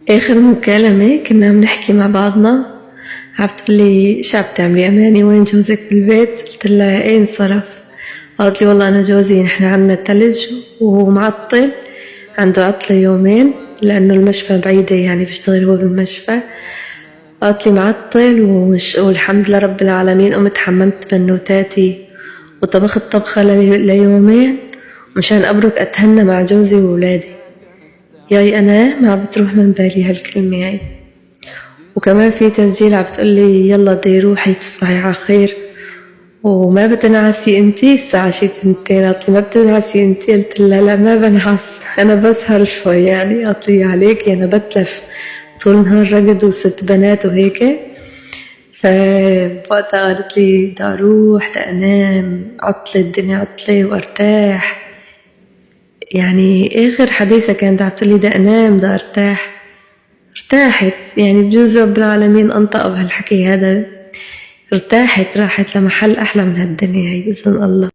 آخر مكالمة كنا عم نحكي مع بعضنا، عم تقولي شو عم تعملي أماني، وين جوزك بالبيت؟ قلت لها ايه انصرف. قالت لي والله أنا جوزي نحن عنا تلج ومعطل، عنده عطلة يومين لأنه المشفى بعيدة، يعني بيشتغل هو بالمشفى. قالت لي معطل والحمد لله رب العالمين قمت حممت بنوتاتي وطبخت طبخة ليومين مشان أبرك أتهنى مع جوزي وولادي. ياي أنا ما بتروح من بالي هالكلمة هاي. وكمان في تسجيل عم بتقولي يلا دي روحي تصبحي على خير وما بتنعسي انتي الساعة شي 2. قالت لي ما بتنعسي انتي؟ قلت لها لا ما بنعس، انا بسهر شوي يعني. قالت لي عليكي انا بتلف طول النهار رقد وست بنات وهيك. فوقتها قالت لي بدي اروح بدي انام، عطلة الدنيا عطلة وارتاح. يعني اخر حديثة كانت عم تقولي بدي انام بدي ارتاح. ارتاحت يعني بجوز رب العالمين انطق بهالحكي هذا. ارتاحت راحت لمحل احلى من هالدنيا هي بإذن الله.